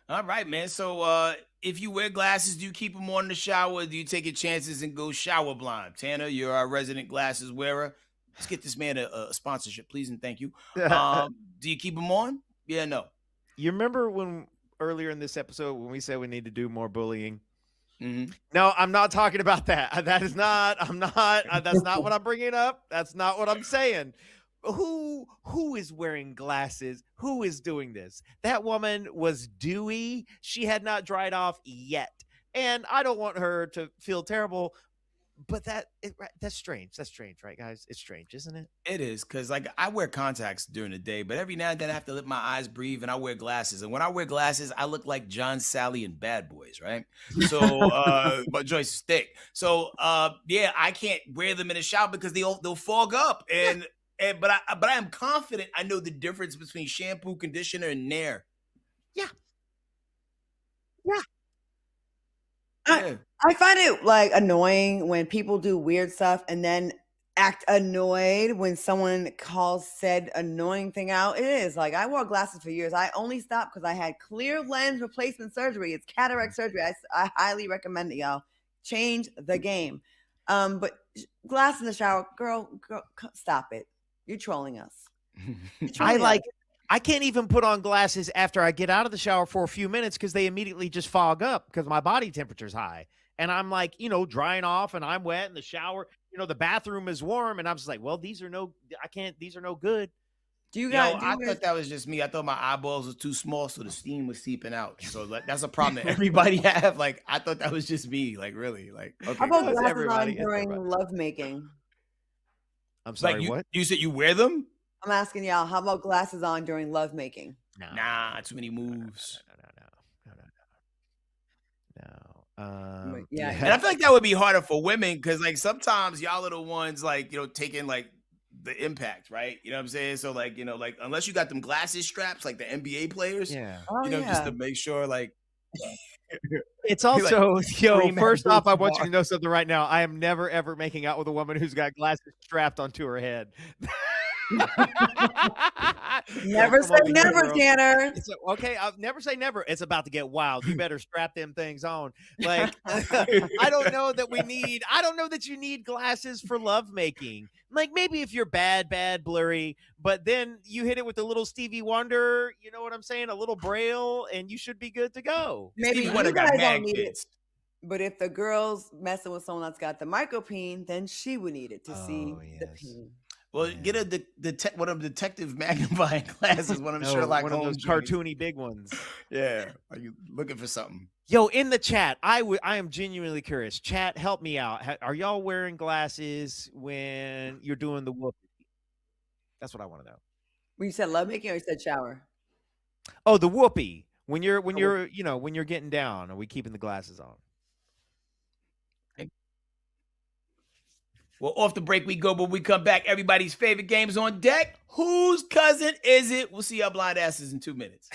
All right, man. So if you wear glasses, do you keep them on in the shower? Or do you take your chances and go shower blind? Tanner, you're our resident glasses wearer. Let's get this man a sponsorship, please, and thank you. Do you keep them on? Yeah, no. You remember when earlier in this episode when we said we need to do more bullying? Mm-hmm. No, I'm not talking about that. That's not what I'm bringing up. That's not what I'm saying. Who is wearing glasses? Who is doing this? That woman was dewy. She had not dried off yet. And I don't want her to feel terrible, but that's strange. That's strange, right, guys? It's strange, isn't it? It is, because like I wear contacts during the day, but every now and then I have to let my eyes breathe, and I wear glasses. And when I wear glasses, I look like John Sally and Bad Boys, right? So, but Joyce is thick. So, yeah, I can't wear them in the shower because they'll fog up. But I am confident I know the difference between shampoo, conditioner, and Nair. Yeah. I find it like annoying when people do weird stuff and then act annoyed when someone calls said annoying thing out. It is like I wore glasses for years. I only stopped because I had clear lens replacement surgery. It's cataract surgery. I highly recommend it, y'all. Change the game. But glass in the shower, girl, stop it. You're trolling us. I can't even put on glasses after I get out of the shower for a few minutes because they immediately just fog up because my body temperature's high. And I'm like, drying off and I'm wet in the shower. The bathroom is warm. And I'm just like, well, these are no good. Do you guys? I thought that was just me. I thought my eyeballs were too small, so the steam was seeping out. So that's a problem that everybody have. Like, I thought that was just me. Like, really? Like, okay. How about glasses on during lovemaking? I'm sorry, what? You said you wear them? I'm asking y'all, how about glasses on during lovemaking? Nah, too many moves. No. Yeah. And I feel like that would be harder for women because, like, sometimes y'all are the ones, like, taking, like, the impact, right? You know what I'm saying? So, like, like, unless you got them glasses straps, like the NBA players, yeah. Just to make sure, like. It's also, first off, I want you to know something right now. I am never, ever making out with a woman who's got glasses strapped onto her head. Never say never, Tanner. Okay, I'll never say never. It's about to get wild. You better strap them things on. Like, I don't know that you need glasses for lovemaking. Like, maybe if you're bad, blurry, but then you hit it with a little Stevie Wonder, you know what I'm saying? A little Braille, and you should be good to go. Maybe Stevie you Wonder guys got don't mad need kids. it. But if the girl's messing with someone that's got the micropeen, then she would need it to see the peen. Well, get one of the detective magnifying glasses, one of them Sherlock one of Holmes those cartoony big ones. Yeah. Are you looking for something? Yo, in the chat, I am genuinely curious. Chat, help me out. Are y'all wearing glasses when you're doing the whoopee? That's what I want to know. When you said lovemaking or you said shower? Oh, the whoopee. When you're getting down, are we keeping the glasses on? Well, off the break we go, but we come back. Everybody's favorite games on deck. Whose cousin is it? We'll see y'all blind asses in 2 minutes.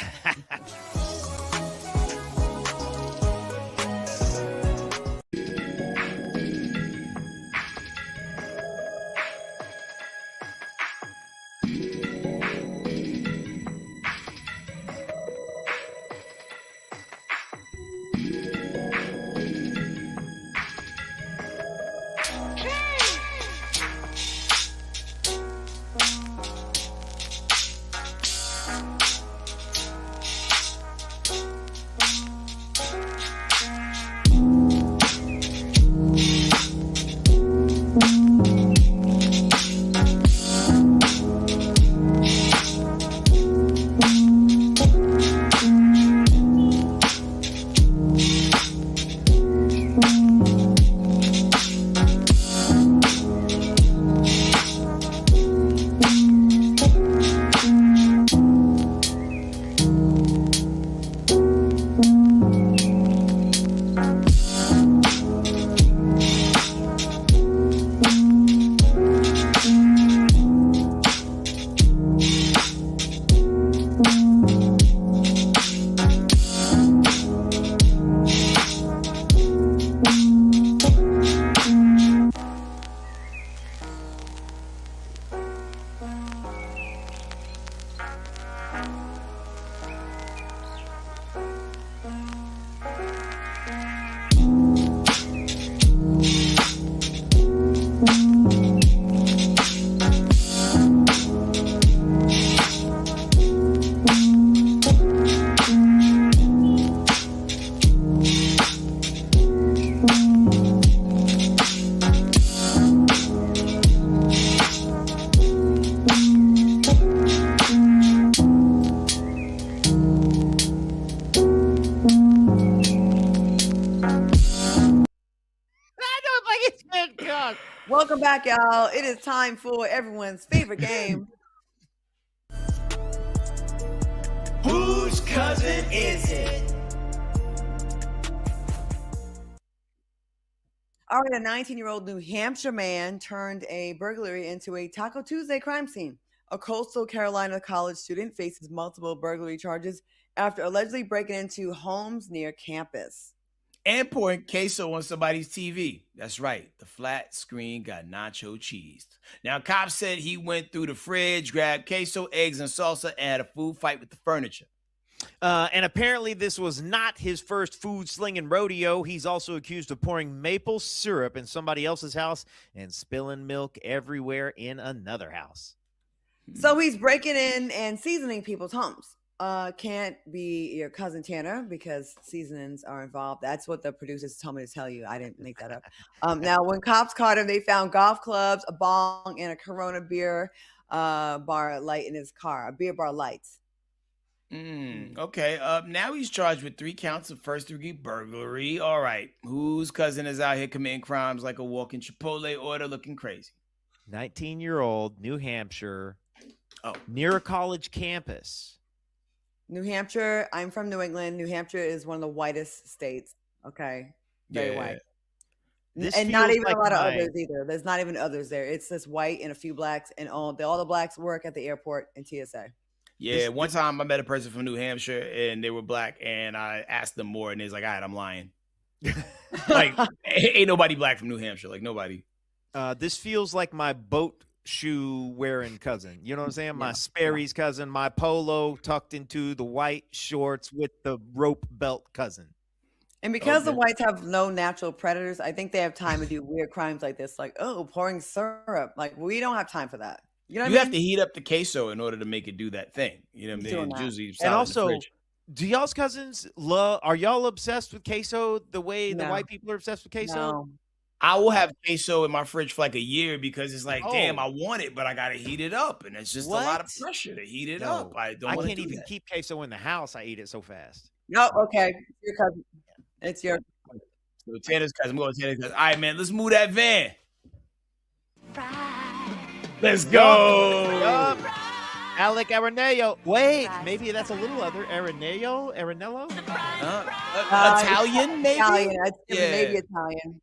Welcome back, y'all. It is time for everyone's favorite game. Whose cousin is it? All right, a 19-year-old New Hampshire man turned a burglary into a Taco Tuesday crime scene. A coastal Carolina college student faces multiple burglary charges after allegedly breaking into homes near campus. And pouring queso on somebody's TV. That's right. The flat screen got nacho cheese. Now, cops said he went through the fridge, grabbed queso, eggs, and salsa, and had a food fight with the furniture. And apparently this was not his first food slinging rodeo. He's also accused of pouring maple syrup in somebody else's house and spilling milk everywhere in another house. So he's breaking in and seasoning people's homes. Can't be your cousin Tanner because seasonings are involved. That's what the producers told me to tell you. I didn't make that up. Now, when cops caught him, they found golf clubs, a bong, and a Corona beer bar light in his car. A beer bar light. Okay. Now he's charged with 3 counts of first-degree burglary. All right. Whose cousin is out here committing crimes like a walking Chipotle order looking crazy? 19-year-old, New Hampshire, near a college campus. New Hampshire. I'm from New England. New Hampshire is one of the whitest states. Okay. Very white. And not even a lot of others either. There's not even others there. It's just white and a few blacks, and all the blacks work at the airport and TSA. Yeah, one time I met a person from New Hampshire and they were black, and I asked them more, and they was like, all right, I'm lying. Like, ain't nobody black from New Hampshire. Like, nobody. This feels like my boat shoe wearing cousin. You know what I'm saying? My Sperry's cousin, my polo tucked into the white shorts with the rope belt cousin. And because the whites have no natural predators, I think they have time to do weird crimes like this. Like, pouring syrup. Like, we don't have time for that. You know what I mean? Have to heat up the queso in order to make it do that thing. You know what I mean? It's usually and also, do y'all's cousins are y'all obsessed with queso the way the white people are obsessed with queso? No. I will have queso in my fridge for like a year because it's like, damn, I want it, but I got to heat it up. And it's just a lot of pressure to heat it up. I can't even keep queso in the house. I eat it so fast. No, okay. Your cousin. It's your So Tanner's cousin. I'm going to Tanner's cousin. All right, man, let's move that van. Let's go. Yup. Alec Arenello. Wait, maybe that's a little other. Arenello? Italian, maybe? Italian. Maybe Italian.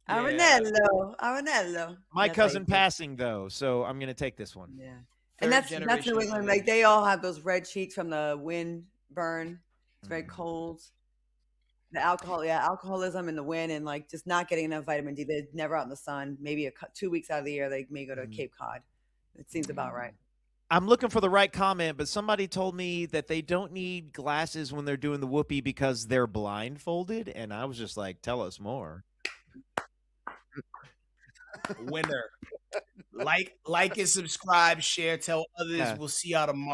Arenello. My cousin passing, though, so I'm going to take this one. Yeah. And that's New England. Like, they all have those red cheeks from the wind burn. It's very cold. The alcoholism in the wind, and like just not getting enough vitamin D. They're never out in the sun. Maybe 2 weeks out of the year, they may go to Cape Cod. It seems about right. I'm looking for the right comment, but somebody told me that they don't need glasses when they're doing the whoopee because they're blindfolded, and I was just like, tell us more. Winner. Like and subscribe, share, tell others. We'll see y'all tomorrow.